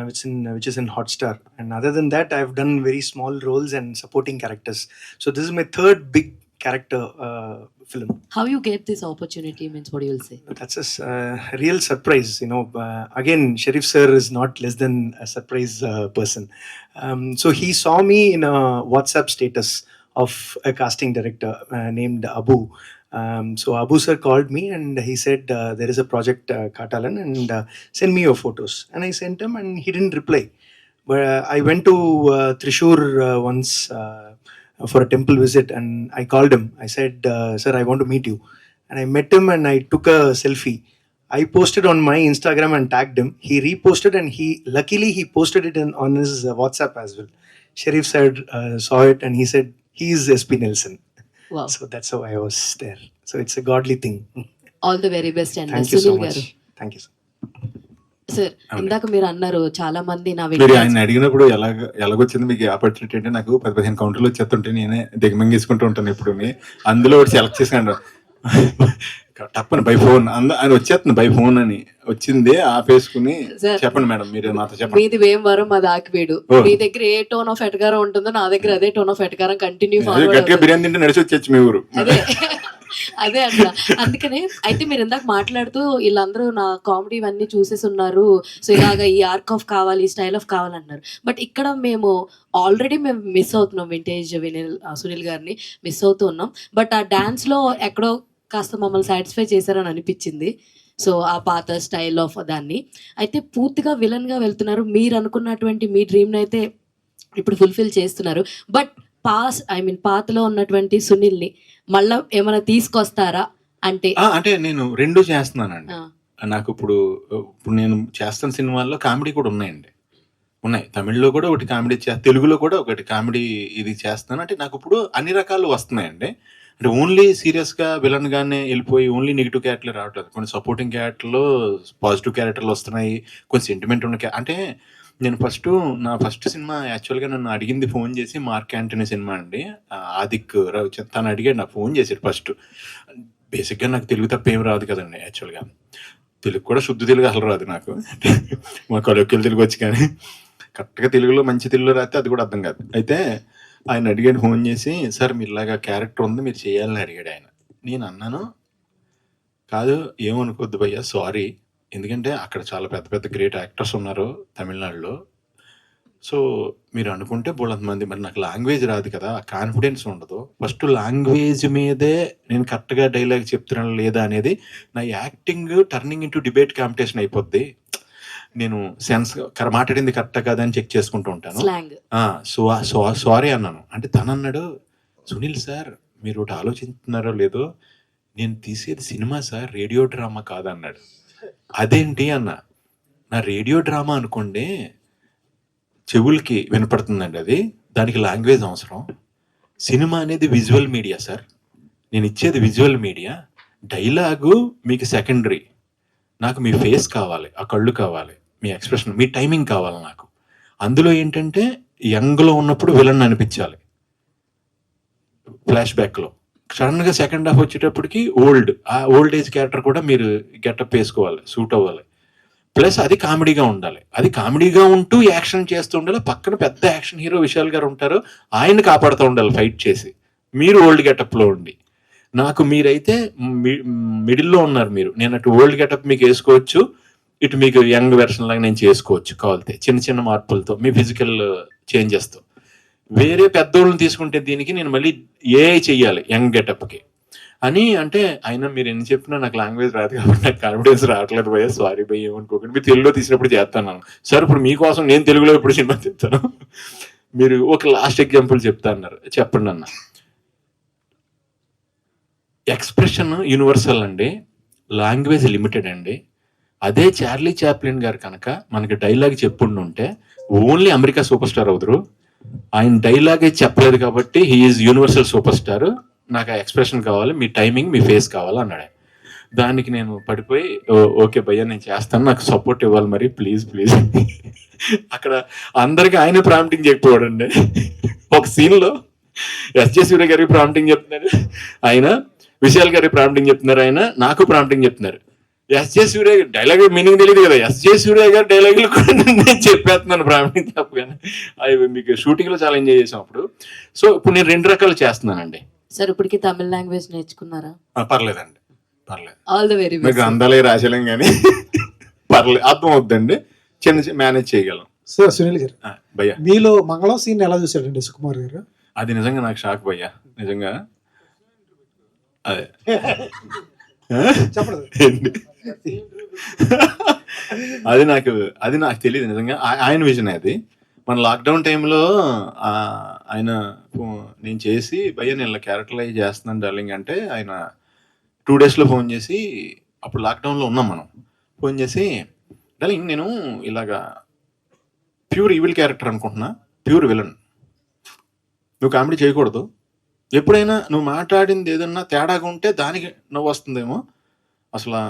Speaker 4: which is in Hotstar, and other than that, I've done very small roles and supporting characters. So this is my third big character film.
Speaker 6: How you get this opportunity? Means what you will say?
Speaker 4: That's a real surprise, you know. Again, Sharif sir is not less than a surprise person. So he saw me in a WhatsApp status of a casting director named Abu. So Abu sir called me and he said, there is a project, Katalan, and send me your photos. And I sent him and he didn't reply. But I went to Thrissur once for a temple visit, and I called him. I said, sir, I want to meet you. And I met him and I took a selfie. I posted on my Instagram and tagged him. He reposted and luckily he posted it on his WhatsApp as well. Sharif sir saw it and he said, he is SP Nelson.
Speaker 6: Wow.
Speaker 4: So that's how I was there. So it's a godly thing.
Speaker 6: All the very best. And
Speaker 4: Thank you so
Speaker 6: Sunil
Speaker 4: much.
Speaker 6: garu.
Speaker 4: Thank you.
Speaker 6: Sir, ఇందాక మీరు అన్నారు చాలా మంది నా
Speaker 5: మీరు
Speaker 6: videos-
Speaker 5: ఆయన అడిగినప్పుడు ఎలాగొచ్చింది మీకు ఆపర్చునిటీ అంటే, నాకు 10-15 కౌంటర్లు వచ్చేస్తుంటే నేనే దిగమంగేసుకుంటూ ఉంటాను ఎప్పుడు. అందులో ఒకటి సెలెక్ట్ చేసుకుంటాను తప్పని బై ఫోన్, ఆయన వచ్చేస్తుంది బై ఫోన్ అని వచ్చింది ఆపేసుకుని.
Speaker 6: Sir,
Speaker 5: చెప్పండి మేడం, మీరు నాతో చెప్పండి.
Speaker 6: మీది వేమవరం, మాది ఆకివీడు.
Speaker 5: Oh.
Speaker 6: మీ దగ్గర ఏ టోన్ ఆఫ్ ఎటకారం ఉంటుందో నా దగ్గర అదే టోన్ ఆఫ్ ఎటకారం కంటిన్యూ
Speaker 5: అదే
Speaker 6: ఫార్వర్డ్
Speaker 5: గట్టిగా బిర్యానీ తింటే నడిచి వచ్చేచ్చు మీ ఊరు.
Speaker 6: అదే అదే అట్లా. అందుకనే అయితే మీరు ఇందాక మాట్లాడుతూ వీళ్ళందరూ నా కామెడీ ఇవన్నీ చూసేసి ఉన్నారు, సో ఇలాగ ఈ ఆర్క్ ఆఫ్ కావాలి, ఈ స్టైల్ ఆఫ్ కావాలన్నారు. బట్ ఇక్కడ మేము ఆల్రెడీ మేము మిస్ అవుతున్నాం వింటేజ్ సునీల్ గారిని మిస్ అవుతూ ఉన్నాం. బట్ ఆ డాన్స్ లో ఎక్కడో కాస్త మమ్మల్ని సాటిస్ఫై చేశారని అనిపించింది. సో ఆ పాత స్టైల్ ఆఫ్ దాన్ని అయితే పూర్తిగా విలన్ గా వెళ్తున్నారు. మీరు అనుకున్నటువంటి మీ డ్రీమ్ అయితే ఇప్పుడు ఫుల్ఫిల్ చేస్తున్నారు. బట్ పాతలో ఉన్నటువంటి సునీల్ ని మళ్ళా ఏమైనా తీసుకొస్తారా అంటే?
Speaker 5: అంటే నేను రెండు చేస్తున్నానండి.
Speaker 6: ఆ,
Speaker 5: నాకు ఇప్పుడు నేను చేస్తున్న సినిమాల్లో కామెడీ కూడా ఉన్నాయి. తమిళ్లో కూడా ఒకటి కామెడీ తెలుగులో కూడా ఒకటి కామెడీ ఇది చేస్తున్నాను. అంటే నాకు ఇప్పుడు అన్ని రకాలు వస్తున్నాయండి. అంటే ఓన్లీ సీరియస్గా విలన్ గానే వెళ్ళిపోయి ఓన్లీ నెగిటివ్ క్యారెక్టర్లు రావట్లేదు. కొన్ని సపోర్టింగ్ క్యారెక్టర్లో పాజిటివ్ క్యారెక్టర్లు వస్తున్నాయి, కొన్ని సెంటిమెంట్ ఉన్న అంటే నేను నా ఫస్ట్ సినిమా యాక్చువల్గా నన్ను అడిగింది ఫోన్ చేసి మార్క్ యాంటనీ సినిమా అండి. ఆదిక్ తను అడిగాడు, నాకు ఫోన్ చేశాడు ఫస్ట్. బేసిక్గా నాకు తెలుగు తప్ప ఏం రాదు కదండి. యాక్చువల్గా తెలుగు కూడా శుద్ధ తెలుగు అసలు రాదు నాకు. మా కొలొక్కిలు తెలుగు వచ్చి, కానీ కరెక్ట్గా తెలుగులో మంచి తెలుగులో రాస్తే అది కూడా అర్థం కాదు. అయితే ఆయన అడిగాడు ఫోన్ చేసి, సార్ మీరు ఇలాగా క్యారెక్టర్ ఉంది మీరు చేయాలని అడిగాడు ఆయన. నేను అన్నాను, కాదు ఏమనుకోద్దు భయ్యా, సారీ, ఎందుకంటే అక్కడ చాలా పెద్ద పెద్ద గ్రేట్ యాక్టర్స్ ఉన్నారు తమిళనాడులో. సో మీరు అనుకుంటే బోళ్ళంతమంది, మరి నాకు లాంగ్వేజ్ రాదు కదా, కాన్ఫిడెన్స్ ఉండదు. ఫస్ట్ లాంగ్వేజ్ మీదే నేను కరెక్ట్గా డైలాగ్ చెప్తున్నాను లేదా అనేది, నా acting turning into debate competition అయిపోద్ది. నేను సెన్స్ మాట్లాడింది కరెక్టా కదా అని చెక్ చేసుకుంటూ ఉంటాను.
Speaker 6: స్లాంగ్.
Speaker 5: సారీ అన్నాను. అంటే తను అన్నాడు, సునీల్ సార్ మీరు ఒకటి ఆలోచిస్తున్నారో లేదో, నేను తీసేది సినిమా సార్, రేడియో డ్రామా కాదన్నాడు. అదేంటి అన్న, నా రేడియో డ్రామా అనుకోండి చెవులకి వినపడుతుందండి, అది దానికి లాంగ్వేజ్ అవసరం. సినిమా అనేది విజువల్ మీడియా సార్, నేను ఇచ్చేది విజువల్ మీడియా. డైలాగు మీకు సెకండరీ, నాకు మీ ఫేస్ కావాలి, ఆ కళ్ళు కావాలి, మీ ఎక్స్ప్రెషన్, మీ టైమింగ్ కావాలి నాకు. అందులో ఏంటంటే యంగ్లో ఉన్నప్పుడు విలన్ అనిపించాలి, ఫ్లాష్ బ్యాక్లో సడన్గా సెకండ్ హాఫ్ వచ్చేటప్పటికి ఆ ఓల్డ్ ఏజ్ క్యారెక్టర్ కూడా మీరు గెటప్ వేసుకోవాలి, సూట్ అవ్వాలి. ప్లస్ అది కామెడీగా ఉండాలి, అది కామెడీగా ఉంటూ యాక్షన్ చేస్తూ ఉండాలి. పక్కన పెద్ద యాక్షన్ హీరో విశాల్ గారు ఉంటారు, ఆయన కాపాడుతూ ఉండాలి ఫైట్ చేసి, మీరు ఓల్డ్ గెటప్లో ఉండి. నాకు మీరైతే మిడిల్లో ఉన్నారు మీరు, నేను అటు ఓల్డ్ గెటప్ మీకు వేసుకోవచ్చు, ఇటు మీకు యంగ్ వెర్షన్ లాగా నేను చేసుకోవచ్చు కావాలితే, చిన్న చిన్న మార్పులతో మీ ఫిజికల్ చేంజెస్తో. వేరే పెద్దోళ్ళని తీసుకుంటే దీనికి నేను మళ్ళీ ఏఐ చెయ్యాలి యంగ్ గెటప్కి. అని అంటే అయినా మీరు ఎన్ని చెప్పినా నాకు లాంగ్వేజ్ రాదు కాబట్టి నాకు కాన్ఫిడెన్స్ రావట్లేదు భయ్య, సారీ భయ్య ఏమనుకోకండి, మీరు తెలుగులో తీసినప్పుడు చేస్తాను సార్. ఇప్పుడు మీకోసం నేను తెలుగులో ఇప్పుడు సినిమా తీస్తాను, మీరు ఒక లాస్ట్ ఎగ్జాంపుల్ చెప్తా అన్నారు, చెప్పండి అన్న. ఎక్స్ప్రెషన్ యూనివర్సల్ అండి, లాంగ్వేజ్ లిమిటెడ్ అండి. అదే చార్లీ చాప్లిన్ గారు కనుక మనకి డైలాగ్ చెప్పుండుంటే ఓన్లీ అమెరికా సూపర్ స్టార్ అవుతారు. ఆయన డైలాగే చెప్పలేదు కాబట్టి హీఈస్ యూనివర్సల్ సూపర్ స్టార్. నాకు ఆ ఎక్స్ప్రెషన్ కావాలి, మీ టైమింగ్, మీ ఫేస్ కావాలి అన్నాడు. దానికి నేను పడిపోయి ఓకే భయ్య నేను చేస్తాను, నాకు సపోర్ట్ ఇవ్వాలి మరి ప్లీజ్ ప్లీజ్. అక్కడ అందరికి ఆయన ప్రాంప్టింగ్ చెప్పేవాడు అండి. ఒక సీన్లో ఎస్జే సూర్య గారికి ప్రాంప్టింగ్ చెప్తున్నారు ఆయన, విశాల్ గారికి ప్రాంప్టింగ్ చెప్తున్నారు ఆయన, నాకు ప్రాంప్టింగ్ చెప్తున్నారు. ఎస్జే సూర్య డైలాగ్ మీనింగ్ తెలియదు కదా, ఎస్జే సూర్య గారి డైలాగులు కూడా నేను చెప్పేస్తున్నాను ప్రాంప్టింగ్ తప్పగానే. అవి మీకు షూటింగ్ లో చాలా ఎంజాయ్ చేసాం అప్పుడు. సో ఇప్పుడు నేను 2 రకాలు చేస్తున్నానండి.
Speaker 6: సార్ ఇప్పటికి తమిళ లాంగ్వేజ్ నేర్చుకున్నారా?
Speaker 5: పర్లేదండి, పర్లేదు.
Speaker 6: ఆల్ ద వెరీ
Speaker 5: మీకు
Speaker 6: బెస్ట్.
Speaker 5: గ్రంథాలే రాసేలేం కానీ పర్లేదు, అర్థం అవుద్దండి, చిన్న మేనేజ్ చేయగలం.
Speaker 7: సార్ సునీల్ గారు,
Speaker 5: భయ్య
Speaker 7: మీలో మంగళం సీన్ ఎలా చూసాడండి సుకుమార్ గారు?
Speaker 5: అది నిజంగా నాకు షాక్ భయ్య, నిజంగా. అదే
Speaker 7: చెప్పండి.
Speaker 5: అది నాకు తెలియదు నిజంగా, ఆయన విజన్ అది. మన లాక్డౌన్ టైంలో ఆయన నేను చేసి భయ్య నేను ఇలా క్యారెక్టరైజ్ చేస్తున్నాను డార్లింగ్ అంటే, ఆయన 2 daysలో ఫోన్ చేసి, అప్పుడు లాక్డౌన్లో ఉన్నాం మనం, ఫోన్ చేసి డార్లింగ్ నేను ఇలాగా ప్యూర్ ఈవిల్ క్యారెక్టర్ అనుకుంటున్నా, ప్యూర్ విలన్, నువ్వు కామెడీ చేయకూడదు, ఎప్పుడైనా నువ్వు మాట్లాడింది ఏదన్నా తేడాగా ఉంటే దానికి నవ్వు వస్తుందేమో, అసలు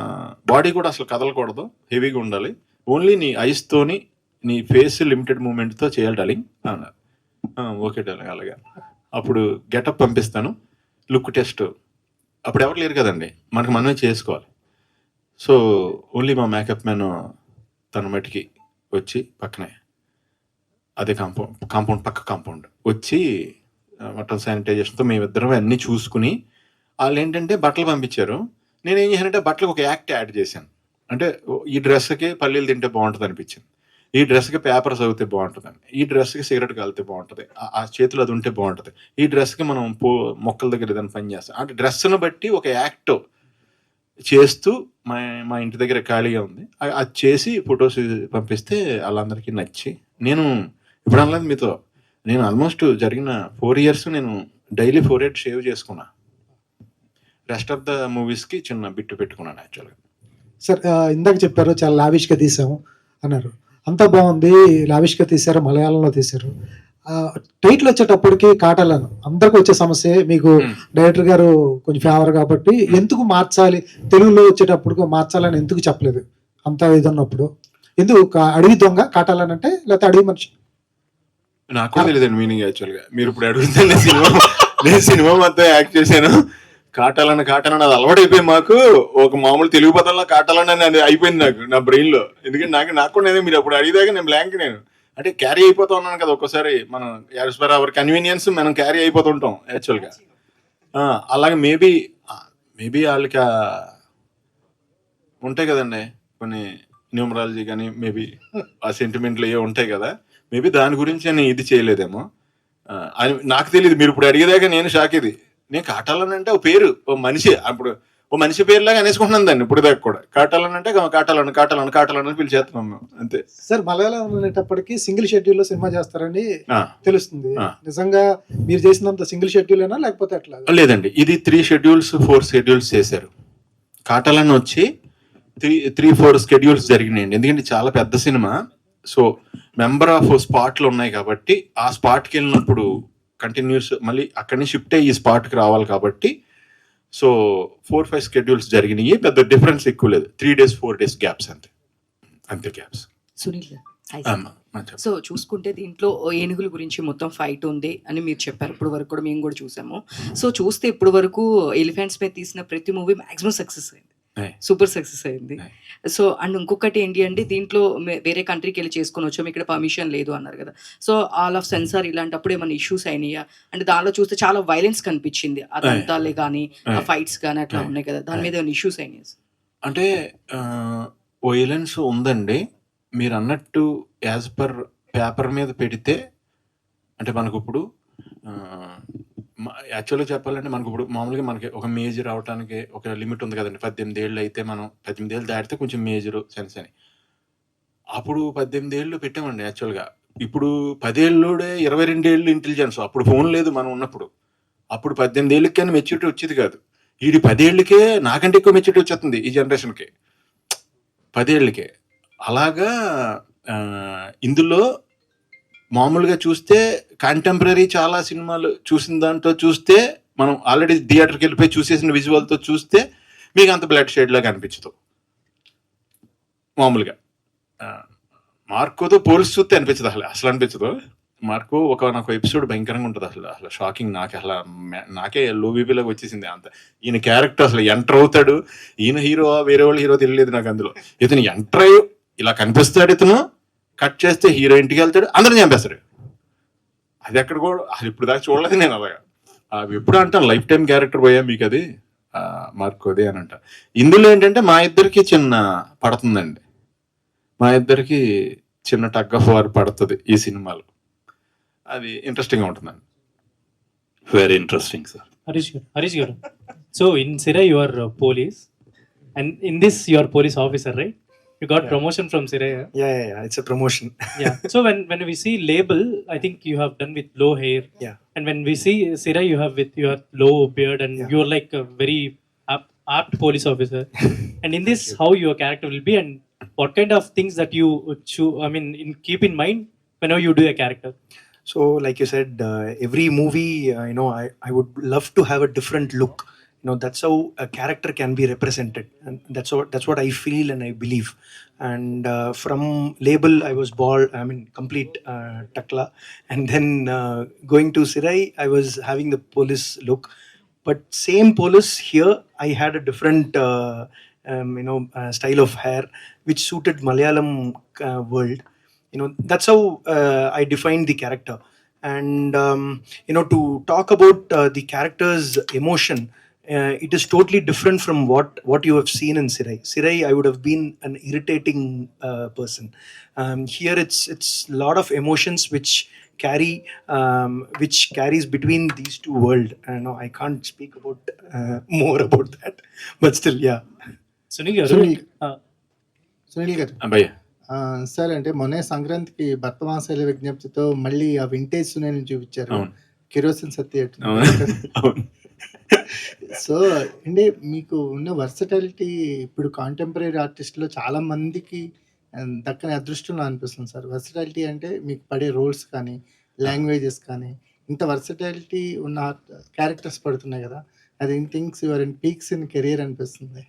Speaker 5: బాడీ కూడా అసలు కదలకూడదు, హెవీగా ఉండాలి, ఓన్లీ నీ ఐస్తోని నీ ఫేస్ లిమిటెడ్ మూమెంట్తో చేయాలి డార్లింగ్ అన్నారు. ఓకే డార్లింగ్ అలాగే. అప్పుడు గెటప్ పంపిస్తాను, లుక్ టెస్ట్, అప్పుడు ఎవరు లేరు కదండి, మనకు మనమే చేసుకోవాలి. సో ఓన్లీ మా మేకప్ మ్యాన్ తన మట్టికి వచ్చి పక్కనే అదే పక్క కాంపౌండ్ వచ్చి మొత్తం శానిటైజేషన్తో మేమిద్దరం అన్నీ చూసుకుని, వాళ్ళు ఏంటంటే బట్టలు పంపించారు, నేను ఏం చేశానంటే బట్టలకు ఒక యాక్ట్ యాడ్ చేశాను. అంటే ఈ డ్రెస్కి పల్లీలు తింటే బాగుంటుంది అనిపించింది, ఈ డ్రెస్కి పేపర్స్ అవుతే బాగుంటుందని, ఈ డ్రెస్కి సిగరెట్ కాలితే బాగుంటుంది, ఆ చేతులు అది ఉంటే బాగుంటుంది, ఈ డ్రెస్కి మనం మొక్కల దగ్గర ఏదైనా పని చేస్తాం అంటే డ్రెస్ను బట్టి ఒక యాక్ట్ చేస్తూ మా ఇంటి దగ్గర ఖాళీగా ఉంది, అది చేసి ఫొటోస్ పంపిస్తే వాళ్ళందరికీ నచ్చి, నేను ఇప్పుడు అనలేదు మీతో, నేను ఆల్మోస్ట్ జరిగిన 4 years నేను డైలీ 4 షేవ్ చేసుకున్నా, రెస్ట్ ఆఫ్ ద మూవీస్కి చిన్న బిట్టు పెట్టుకున్నాను యాక్చువల్గా.
Speaker 7: సార్ ఇందాక చెప్పారు చాలా లావిష్గా తీసాము అన్నారు, అంతా బాగుంది, లావిష్గా తీశారు, మలయాళంలో తీశారు. టైటిల్ వచ్చేటప్పటికి కాటాలను అందరికి వచ్చే సమస్య, మీకు డైరెక్టర్ గారు కొంచెం ఫేవర్ కాబట్టి ఎందుకు మార్చాలి, తెలుగులో వచ్చేటప్పుడు మార్చాలని ఎందుకు చెప్పలేదు? అంతా ఇది ఉన్నప్పుడు ఎందుకు అడవి దొంగ కాటాలనంటే, లేకపోతే అడవి మనిషి?
Speaker 5: నాకు కూడా తెలియదండి మీనింగ్ యాక్చువల్గా, మీరు ఇప్పుడు అడుగుతుంది నేను సినిమా మొత్తం యాక్ట్ చేశాను, కాటాలని అది అలవాటు అయిపోయి మాకు ఒక మామూలు తెలుగు పదంలో కాటాలని అది అయిపోయింది నాకు నా బ్రెయిన్లో. ఎందుకంటే నాకు కూడా మీరు అప్పుడు అడిగిదాకా నేను బ్లాంక్, నేను అంటే క్యారీ అయిపోతూ ఉన్నాను కదా, ఒక్కోసారి మనం యాజ్ పర్ అవర్ కన్వీనియన్స్ మనం క్యారీ అయిపోతుంటాం యాక్చువల్గా. అలాగే మేబీ వాళ్ళకి ఉంటాయి కదండి కొన్ని న్యూమరాలజీ కానీ, మేబీ ఆ సెంటిమెంట్లు ఏ ఉంటాయి కదా, మేబీ దాని గురించి నేను ఇది చేయలేదేమో అని నాకు తెలియదు. మీరు ఇప్పుడు అడిగేదాకా నేను షాక్. ఇది నేను కాటాలని అంటే ఓ పేరు, ఓ మనిషి, అప్పుడు ఓ మనిషి పేరులాగా అనేసుకుంటున్నాను దాన్ని ఇప్పుడు దాకా కూడా. కాటాలని అంటే కాటాలని పిలిచేస్తున్నాం మేము అంతే.
Speaker 7: సార్ మలయాళం అనేటప్పటికి సింగిల్ షెడ్యూల్లో సినిమా చేస్తారని తెలుస్తుంది, నిజంగా మీరు చేసినంత సింగిల్ షెడ్యూలేనా లేకపోతే ఎట్లా?
Speaker 5: లేదండి, ఇది 3 schedules 4 schedules చేశారు. కాటాలని వచ్చి 3-4 schedules జరిగినాయండి, ఎందుకంటే చాలా పెద్ద సినిమా. సో మెంబర్ ఆఫ్ స్పాట్లు ఉన్నాయి కాబట్టి ఆ స్పాట్కి వెళ్ళినప్పుడు కంటిన్యూస్ మళ్ళీ అక్కడి నుంచి షిఫ్ట్ అయ్యి ఈ స్పాట్కి రావాలి కాబట్టి సో 4-5 schedules జరిగినాయి, పెద్ద డిఫరెన్స్ ఎక్కువ లేదు, 3 days 4 days గ్యాప్స్ అంతే గ్యాప్స్.
Speaker 8: సునీల్ గారు, సో చూసుకుంటే దీంట్లో ఏనుగుల గురించి మొత్తం ఫైట్ ఉంది అని మీరు చెప్పారు, ఇప్పుడు వరకు కూడా మేము కూడా చూసాము. సో చూస్తే ఇప్పుడు వరకు ఎలిఫెంట్స్ మీద తీసిన ప్రతి మూవీ మాక్సిమం సక్సెస్ అయింది, సూపర్ సక్సెస్ అయింది. సో అండ్ ఇంకొకటి ఏంటి అంటే దీంట్లో వేరే కంట్రీకి వెళ్ళి చేసుకొని వచ్చాము, ఇక్కడ పర్మిషన్ లేదు అన్నారు కదా, సో ఆల్ ఆఫ్ సెన్సార్ ఇలాంటప్పుడు ఏమైనా ఇష్యూస్ అయినాయా? అంటే దానిలో చూస్తే చాలా వైలెన్స్ కనిపించింది, అదంతాలే కానీ ఫైట్స్ కానీ అట్లా ఉన్నాయి కదా, దాని మీద ఏమైనా ఇష్యూస్ అయినాయి?
Speaker 5: అంటే వైలెన్స్ ఉందండి, మీరు అన్నట్టు యాజ్ పర్ పేపర్ మీద పెడితే అంటే మనకు ఇప్పుడు యాక్చువల్గా చెప్పాలంటే మనకు ఇప్పుడు మామూలుగా మనకి ఒక మేజ్ రావడానికి ఒక లిమిట్ ఉంది కదండి. 18 ఏళ్ళు అయితే మనం 18 ఏళ్ళు దాటితే కొంచెం మేజరు సెన్స్ అని. అప్పుడు 18 ఏళ్ళు పెట్టామండి యాక్చువల్గా. ఇప్పుడు 10 ఏళ్ళోడే 22 ఏళ్ళు ఇంటెలిజెన్స్. అప్పుడు ఫోన్ లేదు మనం ఉన్నప్పుడు. అప్పుడు 18 ఏళ్ళకి కానీ మెచ్యూరిటీ వచ్చేది కాదు. వీడి 10 ఏళ్ళకే నాకంటే ఎక్కువ మెచ్యూరిటీ వచ్చేస్తుంది ఈ జనరేషన్కి 10 ఏళ్ళకే. అలాగా ఇందులో మామూలుగా చూస్తే కాంటెంపరీ చాలా సినిమాలు చూసిన దాంట్లో చూస్తే మనం ఆల్రెడీ థియేటర్కి వెళ్ళిపోయి చూసేసిన విజువల్తో చూస్తే మీకు అంత బ్లడ్ షేడ్ లాగా అనిపించదు మామూలుగా. మార్కోతో పోలిసి చూస్తే అనిపించదు, అసలు అనిపించదు. మార్కో నాకు ఎపిసోడ్ భయంకరంగా ఉంటుంది, అసలు షాకింగ్. నాకే లో బీపీలోకి వచ్చేసింది అంత. ఈయన క్యారెక్టర్ అసలు ఎంటర్ అవుతాడు, ఈయన హీరో వేరే వాళ్ళు హీరో తెలియలేదు నాకు. అందులో ఇతను ఎంటర్ అయ్యి ఇలా కనిపిస్తాడు, ఇతను కట్ చేస్తే హీరో ఇంటికి వెళ్తాడు, అందరం చంపేస్తాడు. అది ఎక్కడ కూడా అది ఇప్పుడు దాకా చూడలేదు నేను. అలాగా ఎప్పుడు అంటాను లైఫ్ టైం క్యారెక్టర్ పోయా మీకు అది మార్కోదే అని అంట. ఇందులో ఏంటంటే మా ఇద్దరికి చిన్న పడుతుందండి, మా ఇద్దరికి చిన్న టగ్ ఆఫ్ వార్ పడుతుంది ఈ సినిమాలో. అది ఇంట్రెస్టింగ్గా ఉంటుందండి.
Speaker 3: Very interesting sir.
Speaker 9: Harish garu. So in Sirai you are police, and in this you are police officer, right? You got promotion from Sirai.
Speaker 4: Yeah, it's a promotion.
Speaker 9: Yeah. So when we see label, I think you have done with low hair.
Speaker 4: Yeah.
Speaker 9: And when we see Sirai, you have with your low beard, and
Speaker 4: Yeah.
Speaker 9: you are like a very apt police officer. And in this, how your character will be, and what kind of things that you keep in mind whenever you do a character.
Speaker 4: So, like you said, every movie, I would love to have a different look. That's how a character can be represented, and that's what I feel and I believe. And from label, I was bald. Complete takla, and then going to Sirai, I was having the police look. But same police here, I had a different, style of hair, which suited Malayalam world. That's how I defined the character. And to talk about the character's emotion, it is totally different from what you have seen in Sirai. Sirai, I would have been an irritating person. Here it's a lot of emotions which carries between these two worlds. I can't speak about more about that, but still, yeah.
Speaker 9: Sunil garu.
Speaker 10: Sunil గారు,
Speaker 5: అబ్బాయి
Speaker 10: sir అంటే మొన్న సంక్రాంతికి భర్తమాసాల విజ్ఞప్తితో మళ్ళీ ఆ vintage సునీల్ని చూపించారు,
Speaker 5: అవును.
Speaker 10: Kerosene సత్య.
Speaker 5: అవును.
Speaker 10: సో అంటే మీకు ఉన్న వర్సటాలిటీ ఇప్పుడు కాంటెంపరీ ఆర్టిస్ట్లో చాలా మందికి దక్కని అదృష్టంలో అనిపిస్తుంది సార్. వర్సటాలిటీ అంటే మీకు పడే రోల్స్ కానీ లాంగ్వేజెస్ కానీ ఇంత వర్సటాలిటీ ఉన్న క్యారెక్టర్స్ పడుతున్నాయి కదా, అది things your in peaks in career అనిపిస్తుంది.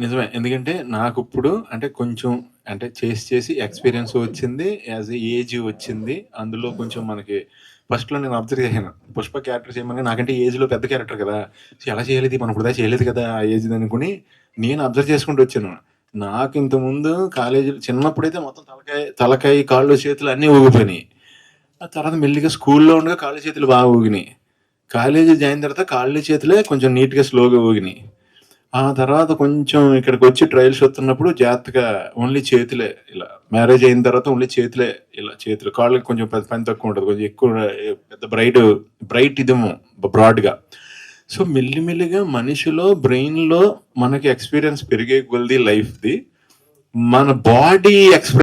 Speaker 5: నిజమే. ఎందుకంటే నాకు ఇప్పుడు అంటే కొంచెం అంటే చేసి ఎక్స్పీరియన్స్ వచ్చింది, యాజ్ ఏజ్ వచ్చింది. అందులో కొంచెం మనకి ఫస్ట్లో నేను అబ్జర్వ్ చేశాను, పుష్ప క్యారెక్టర్ చేయమని నాకంటే ఏజ్లో పెద్ద క్యారెక్టర్ కదా, సో ఎలా చేయలేదు మనం ఇప్పుడు చేయలేదు కదా ఆ ఏజ్ అనుకుని నేను అబ్జర్వ్ చేసుకుంటూ వచ్చాను. నాకు ఇంతకుముందు కాలేజీలో చిన్నప్పుడైతే మొత్తం తలకాయ కాళ్ళు చేతులు అన్నీ ఊగిపోయినాయి. ఆ తర్వాత మెల్లిగా స్కూల్లో ఉండగా కాళ్ళు చేతులు బాగా ఊగినాయి. కాలేజీ జాయిన్ తర్వాత కాళ్ళు చేతులే కొంచెం నీట్గా స్లోగా ఊగినాయి. ఆ తర్వాత కొంచెం ఇక్కడికి వచ్చి ట్రయల్స్ వస్తున్నప్పుడు జాగ్రత్తగా ఓన్లీ చేతులే, ఇలా మ్యారేజ్ అయిన తర్వాత ఓన్లీ చేతులే, ఇలా చేతులు, కాళ్ళకి కొంచెం పని తక్కువ ఉంటుంది, కొంచెం ఎక్కువ పెద్ద బ్రైట్ ఇదేమో బ్రాడ్గా. సో మెల్లిమెల్లిగా మనిషిలో బ్రెయిన్లో మనకి ఎక్స్పీరియన్స్ పెరిగే కొలది లైఫ్ది మన బాడీ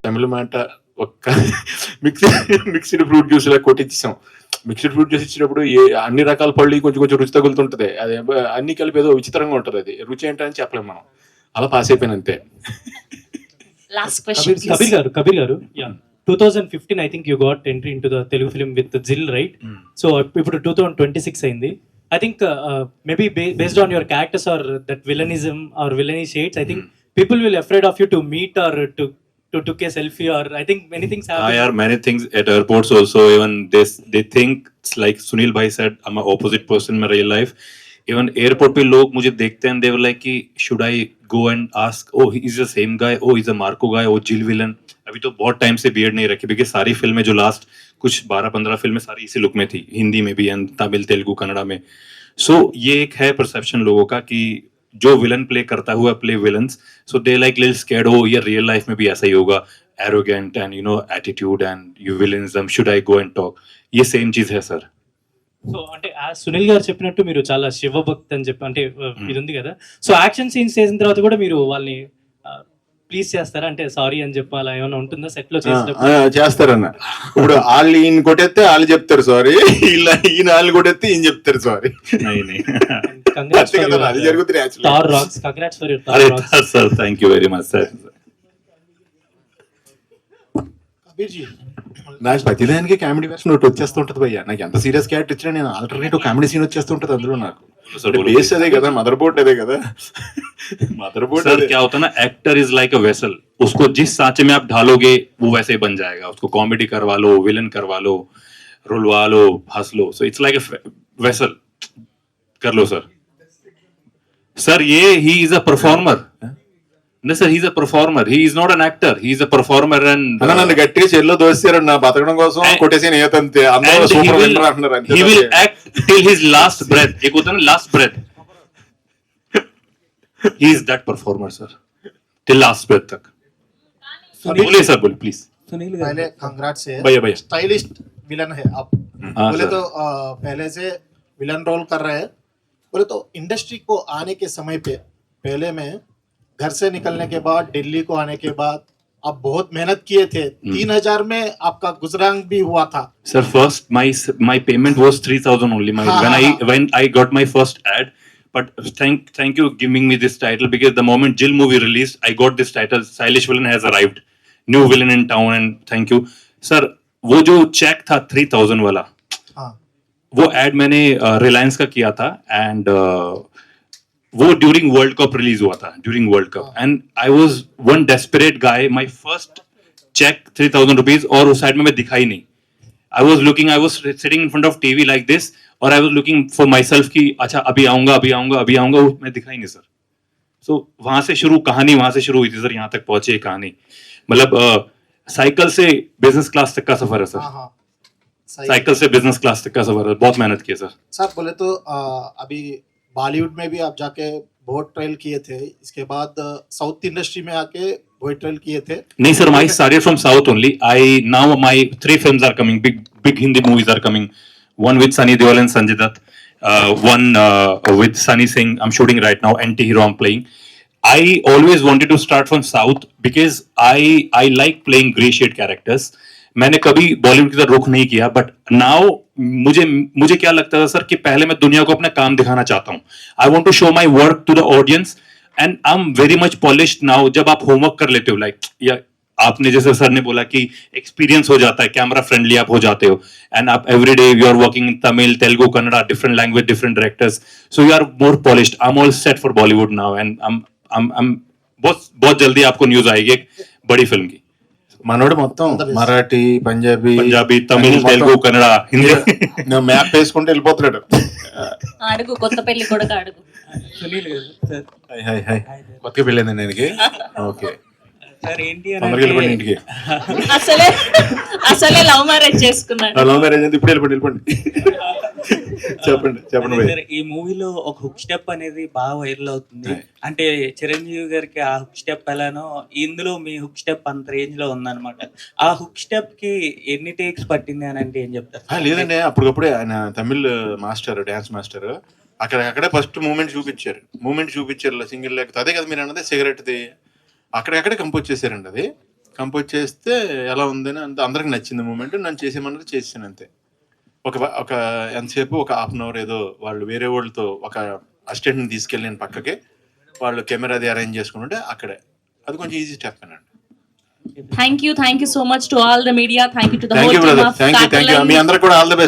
Speaker 5: తమిళ మాట ఒక్క మిక్స్డ్ ఫ్రూట్ జ్యూస్ ఇలా కొట్టించాం. మిక్స్డ్ ఫ్రూట్ జ్యూస్ ఇచ్చినప్పుడు అన్ని రకాల పళ్ళు కొంచెం రుచి తగులుతుంటది, అది అన్ని కలిపి ఏదో విచిత్రంగా ఉంటుంది, అది రుచి ఏంటని చెప్పలేము మనం. అలా పాస్ అయిపోయిన అంతే.
Speaker 6: Last question,
Speaker 9: Kabir garu. Yeah. 2015 I think you got entry into the Telugu film with Zil, right? So ఇప్పుడు 2026 అయింది. I think maybe based on your characters or that villainism or villainy shades, I think people will afraid of you to meet or to took a selfie, or I think many things happen.
Speaker 3: I are many things at airports also. Even they think it's like Sunil bhai said, I'm an opposite person in my real life. Even airport पे लोग मुझे देखते हैं, they were like कि should I go and ask, oh he's the same guy, oh he's a Marco guy, oh Jill villain. अभी तो बहुत time से बियर्ड नहीं रखी, क्योंकि सारी फिल्में जो लास्ट कुछ 12-15 फिल्में सारी इसी लुक में थी, हिंदी में भी एंड तमिल तेलुगु कन्नड़ा में. सो ये एक है परसेप्शन लोगों का कि जो विलन प्ले करता हुआ play villains, so they like little scared, oh ये रियल लाइफ में भी ऐसा ही होगा, arrogant and attitude and you villainism, should I go and talk. ये सेम चीज है सर.
Speaker 9: సో అంటే ఆ సునీల్ గారు చెప్పినట్టు మీరు చాలా శివభక్తి అని చెప్పి అంటే ఇది ఉంది కదా, సో యాక్షన్ సీన్స్ చేసిన తర్వాత కూడా మీరు వాళ్ళని ప్లీజ్ చేస్తారా, అంటే సారీ అని చెప్పి అలా ఏమైనా ఉంటుందా సెట్ లో చేసేటప్పుడు?
Speaker 5: చేస్తారన్న. ఇప్పుడు వాళ్ళు ఈయన కొట్టేస్తే వాళ్ళు చెప్తారు సారీ, ఇలా ఈయన వాళ్ళు కొట్టేస్తే ఈయన చెప్తారు సారీ.
Speaker 9: Congrats for your,
Speaker 5: అది జరుగుతుంది actually.
Speaker 9: Thor rocks. Congrats for your Thor
Speaker 3: अरे
Speaker 9: rocks.
Speaker 3: Sir thank you very much sir.
Speaker 10: Kabir ji
Speaker 5: నాకు ప్రతిదానికి కామెడీ వెర్షన్ ఒకటి వచ్చేస్తుంటది భయ్య. నాకు ఎంత సీరియస్ క్యారెక్టర్ ఇచ్చినా నేను ఆల్టర్నేటివ్ కామెడీ సీన్ వచ్చేస్తుంటది అందులో. నాకు బేస్ అదే కదా, మదర్ బోర్డ్ అదే కదా. మదర్ బోర్డ్
Speaker 3: सर क्या होता है ना, actor is like a vessel, उसको जिस सांचे में आप ढालोगे वो वैसे ही बन जाएगा. उसको कॉमेडी करवा लो, विलन करवा लो, रुलवा लो, हंस लो, so it's like a vessel. कर लो सर. सर ये ही is a performer. No sir, he's a performer. He is not an actor. He is a performer and
Speaker 5: నన్ను గట్టిగా చెల్లో దోస్తారు నా బతకడం కోసం కొట్టేసి నేతంతే అందరూ
Speaker 3: and
Speaker 5: సూపర్ విన్నర్ అంటున్నారు అంతే.
Speaker 3: he will act till his last breath. एक होता है ना last breath. He is that performer sir. Till last breath तक. बोलिए सर, बोलिए प्लीज.
Speaker 10: पहले कंग्रेट्स है,
Speaker 5: भैया भैया.
Speaker 10: स्टाइलिस्ट विलन है आप.
Speaker 3: हाँ,
Speaker 10: बोले
Speaker 3: सर.
Speaker 10: तो पहले से विलन रोल कर रहे हैं. बोले तो इंडस्ट्री को आने के समय पे पहले में घर से निकलने के बाद दिल्ली को आने के बाद आप बहुत मेहनत किए थे. 3000 में आपका गुजरान भी हुआ था.
Speaker 3: Sir, first my payment was 3,000 only. When I got my first ad, but thank you giving me this title, because the moment Jill movie released, I got this title. Stylish villain has arrived, new villain in town, and thank you, sir. वो जो check था 3,000 वाला,
Speaker 10: हाँ.
Speaker 3: वो add मैंने रिलायंस का किया था, एंड वो ड्यूरिंग वर्ल्ड कप रिलीज हुआ था, during world cup, and I was one desperate guy. My first cheque 3,000 rupees, और उस साइड में मैं दिखाई नहीं. I was sitting in front of TV like this, और I was looking for myself कि अच्छा अभी आऊंगा, मैं दिखाई नहीं सर. So वहां से शुरू कहानी, वहां से शुरू हुई थी सर, यहाँ तक पहुंचे कहानी. मतलब साइकिल से बिजनेस क्लास तक का सफर है सर.
Speaker 10: हाँ, हाँ. सही.
Speaker 3: साइकिल से बिजनेस क्लास तक का सफर है, बहुत मेहनत की है सर.
Speaker 10: सर बोले तो अभी बॉलीवुड में भी आप जाके बहुत ट्रायल किए थे, इसके बाद साउथ इंडस्ट्री में आके बहुत ट्रायल किए थे.
Speaker 3: नहीं sir, I started from South only. Now my 3 films are coming, big Hindi movies are coming. One with Sunny Deol and Sanjay Dutt, one with Sunny Singh. I'm shooting right now. Anti-hero I'm playing. I always wanted to start from South because I like playing grey shade characters. मैंने कभी बॉलीवुड की तरफ रुख नहीं किया, but now मुझे क्या लगता था सर कि पहले मैं दुनिया को अपना काम दिखाना चाहता हूँ. I want to show my work to the audience, and I am very much polished now. जब आप होमवर्क कर लेते हो, लाइक या आपने जैसे सर ने बोला कि एक्सपीरियंस हो जाता है, कैमरा फ्रेंडली आप हो जाते हो, एंड आप every day you are working in Tamil, Telugu, Kannada, different language, different directors, so you are more polished. I am all set for Bollywood now, and बहुत जल्दी आपको न्यूज आएगी एक बड़ी फिल्म की.
Speaker 5: మనోడు మొత్తం మరాఠీ, పంజాబీ,
Speaker 3: తమిళ్, తెలుగు, కన్నడ, హిందీ
Speaker 5: మ్యాప్ వేసుకుంటూ వెళ్ళిపోతున్నాడు.
Speaker 6: అడుగు కొత్త పెళ్లి కొడుకు అడుగు.
Speaker 5: కొత్తగా పెళ్ళింది నేను. ఓకే
Speaker 11: సార్ ఏంటి
Speaker 5: తొందరగా వెళ్ళిపోండి ఇంటికి.
Speaker 6: అసలే లవ్ మ్యారేజ్ చేసుకున్నాడు.
Speaker 5: లవ్ మ్యారేజ్ అంటే ఇప్పుడు వెళ్ళిపోండి. చెప్పండి భయ్యా.
Speaker 11: ఈ మూవీలో ఒక హుక్ స్టెప్ అనేది బాగా వైరల్ అవుతుంది. అంటే చిరంజీవి గారికి ఆ హుక్ స్టెప్ ఎలానో ఇందులో మీ హుక్ స్టెప్ అంత రేంజ్ లో ఉందన్నమాట. ఆ హుక్ స్టెప్ కి ఎన్ని టేక్స్ పట్టింది అని అంటే ఏం చెప్తారు?
Speaker 5: లేదండి, అప్పటికప్పుడే ఆయన తమిళ్ మాస్టర్, డాన్స్ మాస్టర్, అక్కడే ఫస్ట్ మూమెంట్ చూపించారు సింగిల్ లెగ్. అదే కదా మీరు అన్నది, సిగరెట్ది. అక్కడే కంపోజ్ చేశారండి. అది కంపోజ్ చేస్తే ఎలా ఉందని అందరికి నచ్చింది మూమెంట్. నన్ను చేసేమన్నది చేసాను అంతే. ఒక ఎంతసేపు ఒక హాఫ్ అన్ అవర్ ఏదో వాళ్ళు వేరే వాళ్ళతో ఒక అసిస్టెంట్ని తీసుకెళ్ళి నేను పక్కకి, వాళ్ళు కెమెరా అది అరేంజ్ చేసుకుంటే అక్కడే అది కొంచెం ఈజీ స్టెప్ అనండి.
Speaker 6: Thank you so much to all the media. Thank you to the whole
Speaker 5: thank you
Speaker 6: team
Speaker 5: brother,
Speaker 6: of
Speaker 5: thank you.
Speaker 6: Catalan.
Speaker 5: మీ అందరికి కూడా ఆల్ ద బెస్ట్.